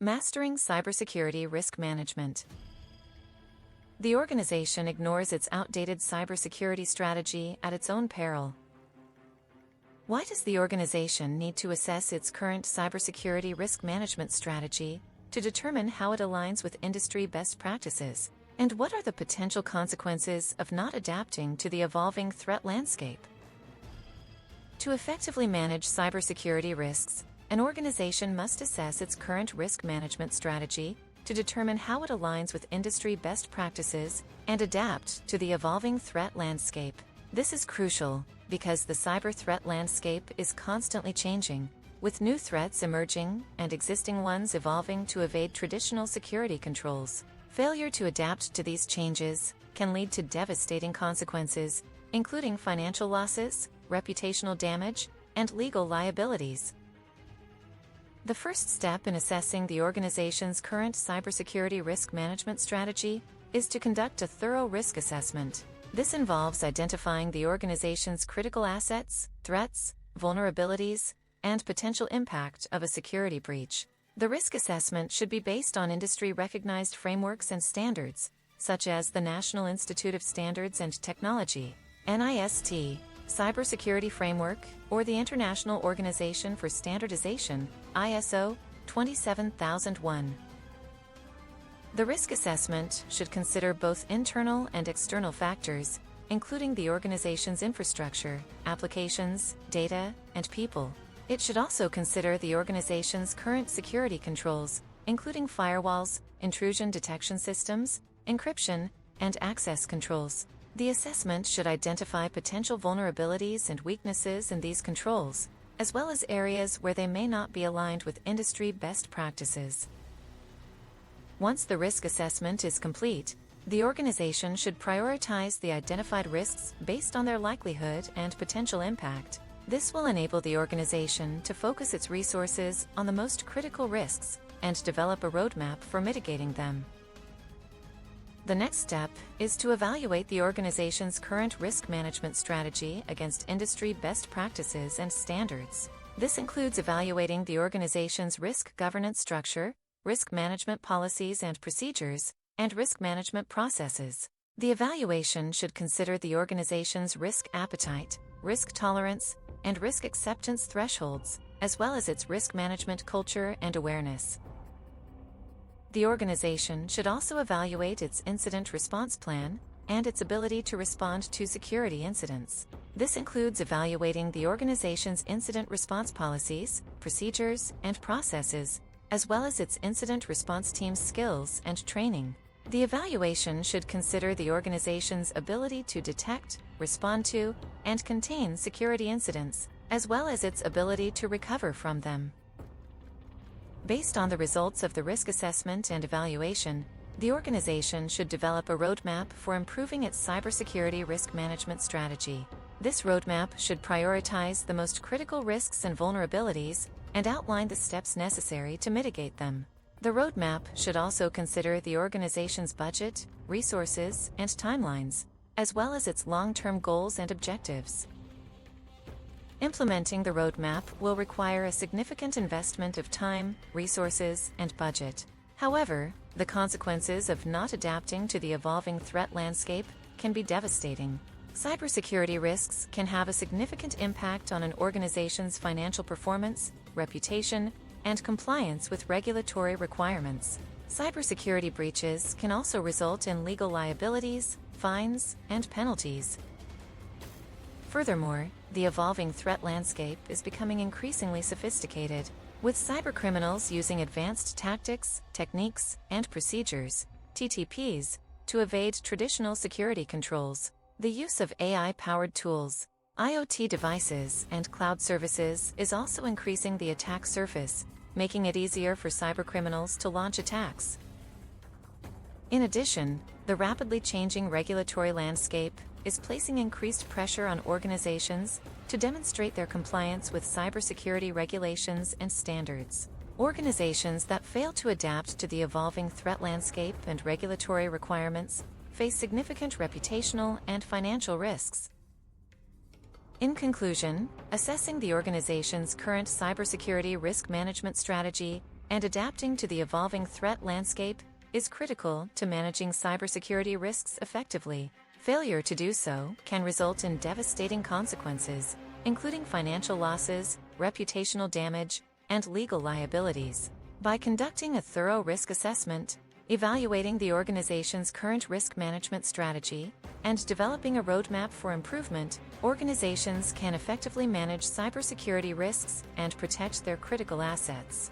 Mastering cybersecurity risk management. The organization ignores its outdated cybersecurity strategy at its own peril. Why does the organization need to assess its current cybersecurity risk management strategy to determine how it aligns with industry best practices? And what are the potential consequences of not adapting to the evolving threat landscape? To effectively manage cybersecurity risks, an organization must assess its current risk management strategy to determine how it aligns with industry best practices and adapt to the evolving threat landscape. This is crucial because the cyber threat landscape is constantly changing, with new threats emerging and existing ones evolving to evade traditional security controls. Failure to adapt to these changes can lead to devastating consequences, including financial losses, reputational damage, and legal liabilities. The first step in assessing the organization's current cybersecurity risk management strategy is to conduct a thorough risk assessment. This involves identifying the organization's critical assets, threats, vulnerabilities, and potential impact of a security breach. The risk assessment should be based on industry-recognized frameworks and standards, such as the National Institute of Standards and Technology, NIST, Cybersecurity Framework, or the International Organization for Standardization, ISO 27001. The risk assessment should consider both internal and external factors, including the organization's infrastructure, applications, data, and people. It should also consider the organization's current security controls, including firewalls, intrusion detection systems, encryption, and access controls. The assessment should identify potential vulnerabilities and weaknesses in these controls, as well as areas where they may not be aligned with industry best practices. Once the risk assessment is complete, the organization should prioritize the identified risks based on their likelihood and potential impact. This will enable the organization to focus its resources on the most critical risks and develop a roadmap for mitigating them. The next step is to evaluate the organization's current risk management strategy against industry best practices and standards. This includes evaluating the organization's risk governance structure, risk management policies and procedures, and risk management processes. The evaluation should consider the organization's risk appetite, risk tolerance, and risk acceptance thresholds, as well as its risk management culture and awareness. The organization should also evaluate its incident response plan and its ability to respond to security incidents. This includes evaluating the organization's incident response policies, procedures, and processes, as well as its incident response team's skills and training. The evaluation should consider the organization's ability to detect, respond to, and contain security incidents, as well as its ability to recover from them. Based on the results of the risk assessment and evaluation, the organization should develop a roadmap for improving its cybersecurity risk management strategy. This roadmap should prioritize the most critical risks and vulnerabilities and outline the steps necessary to mitigate them. The roadmap should also consider the organization's budget, resources, and timelines, as well as its long-term goals and objectives. Implementing the roadmap will require a significant investment of time, resources, and budget. However, the consequences of not adapting to the evolving threat landscape can be devastating. Cybersecurity risks can have a significant impact on an organization's financial performance, reputation, and compliance with regulatory requirements. Cybersecurity breaches can also result in legal liabilities, fines, and penalties. Furthermore, the evolving threat landscape is becoming increasingly sophisticated, with cybercriminals using advanced tactics, techniques, and procedures, TTPs, to evade traditional security controls. The use of AI-powered tools, IoT devices, and cloud services is also increasing the attack surface, making it easier for cybercriminals to launch attacks. In addition, the rapidly changing regulatory landscape is placing increased pressure on organizations to demonstrate their compliance with cybersecurity regulations and standards. Organizations that fail to adapt to the evolving threat landscape and regulatory requirements face significant reputational and financial risks. In conclusion, assessing the organization's current cybersecurity risk management strategy and adapting to the evolving threat landscape is critical to managing cybersecurity risks effectively. Failure to do so can result in devastating consequences, including financial losses, reputational damage, and legal liabilities. By conducting a thorough risk assessment, evaluating the organization's current risk management strategy, and developing a roadmap for improvement, organizations can effectively manage cybersecurity risks and protect their critical assets.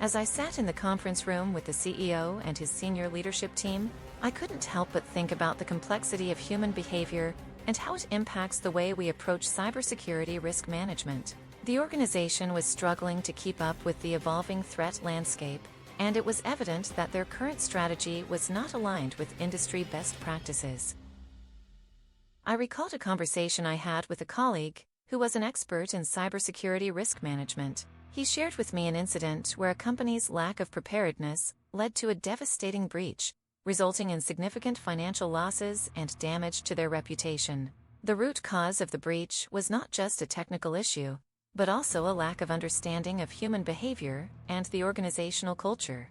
As I sat in the conference room with the CEO and his senior leadership team, I couldn't help but think about the complexity of human behavior and how it impacts the way we approach cybersecurity risk management. The organization was struggling to keep up with the evolving threat landscape, and it was evident that their current strategy was not aligned with industry best practices. I recalled a conversation I had with a colleague who was an expert in cybersecurity risk management. He shared with me an incident where a company's lack of preparedness led to a devastating breach, resulting in significant financial losses and damage to their reputation. The root cause of the breach was not just a technical issue, but also a lack of understanding of human behavior and the organizational culture.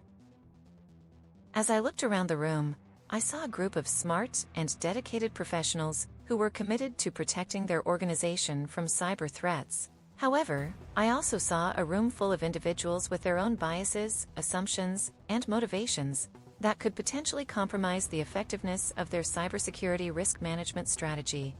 As I looked around the room, I saw a group of smart and dedicated professionals who were committed to protecting their organization from cyber threats. However, I also saw a room full of individuals with their own biases, assumptions, and motivations that could potentially compromise the effectiveness of their cybersecurity risk management strategy.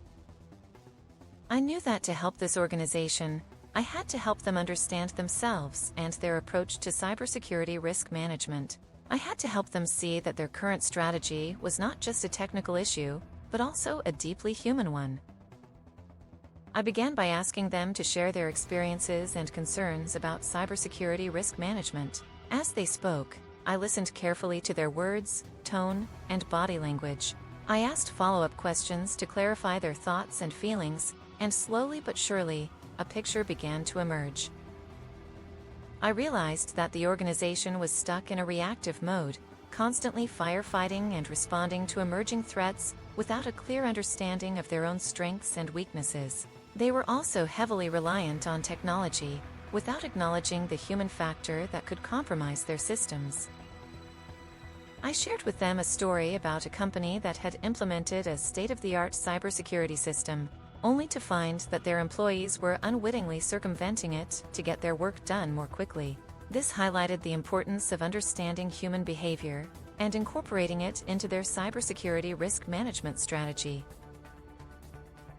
I knew that to help this organization, I had to help them understand themselves and their approach to cybersecurity risk management. I had to help them see that their current strategy was not just a technical issue, but also a deeply human one. I began by asking them to share their experiences and concerns about cybersecurity risk management. As they spoke, I listened carefully to their words, tone, and body language. I asked follow-up questions to clarify their thoughts and feelings, and slowly but surely, a picture began to emerge. I realized that the organization was stuck in a reactive mode, constantly firefighting and responding to emerging threats without a clear understanding of their own strengths and weaknesses. They were also heavily reliant on technology, without acknowledging the human factor that could compromise their systems. I shared with them a story about a company that had implemented a state-of-the-art cybersecurity system, only to find that their employees were unwittingly circumventing it to get their work done more quickly. This highlighted the importance of understanding human behavior and incorporating it into their cybersecurity risk management strategy.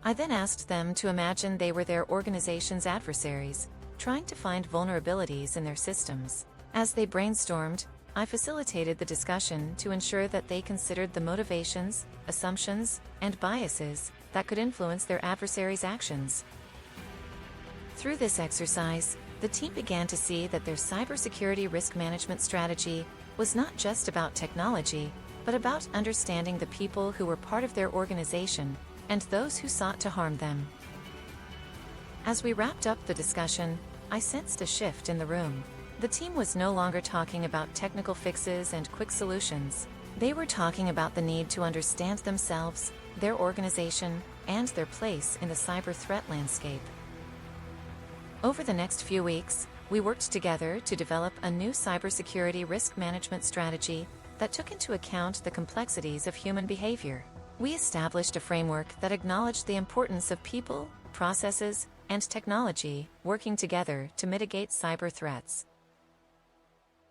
I then asked them to imagine they were their organization's adversaries, trying to find vulnerabilities in their systems. As they brainstormed, I facilitated the discussion to ensure that they considered the motivations, assumptions, and biases that could influence their adversaries' actions. Through this exercise, the team began to see that their cybersecurity risk management strategy was not just about technology, but about understanding the people who were part of their organization and those who sought to harm them. As we wrapped up the discussion, I sensed a shift in the room. The team was no longer talking about technical fixes and quick solutions. They were talking about the need to understand themselves, their organization, and their place in the cyber threat landscape. Over the next few weeks, we worked together to develop a new cybersecurity risk management strategy that took into account the complexities of human behavior. We established a framework that acknowledged the importance of people, processes, and technology working together to mitigate cyber threats.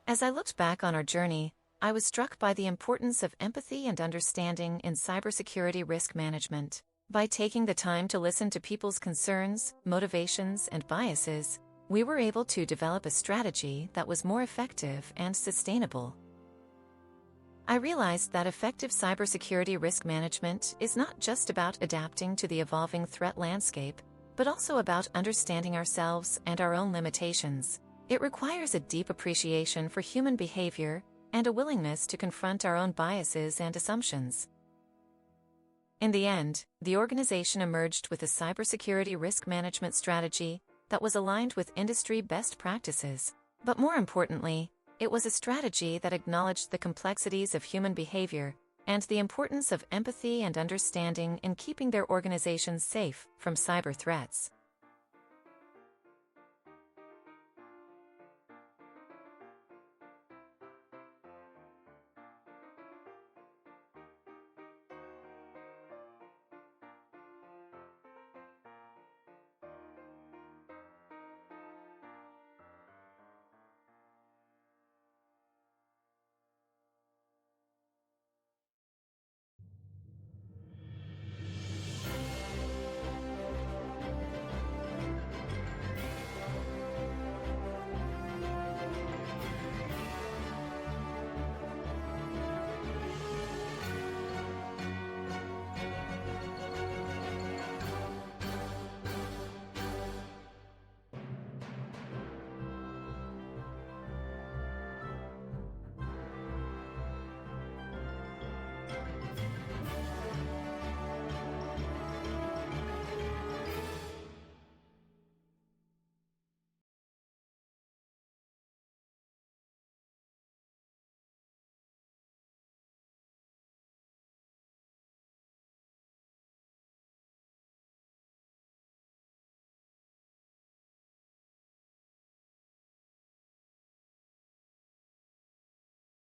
As I looked back on our journey, I was struck by the importance of empathy and understanding in cybersecurity risk management. By taking the time to listen to people's concerns, motivations, and biases, we were able to develop a strategy that was more effective and sustainable. I realized that effective cybersecurity risk management is not just about adapting to the evolving threat landscape, but also about understanding ourselves and our own limitations. It requires a deep appreciation for human behavior and a willingness to confront our own biases and assumptions. In the end, the organization emerged with a cybersecurity risk management strategy that was aligned with industry best practices. But more importantly, it was a strategy that acknowledged the complexities of human behavior and the importance of empathy and understanding in keeping their organizations safe from cyber threats.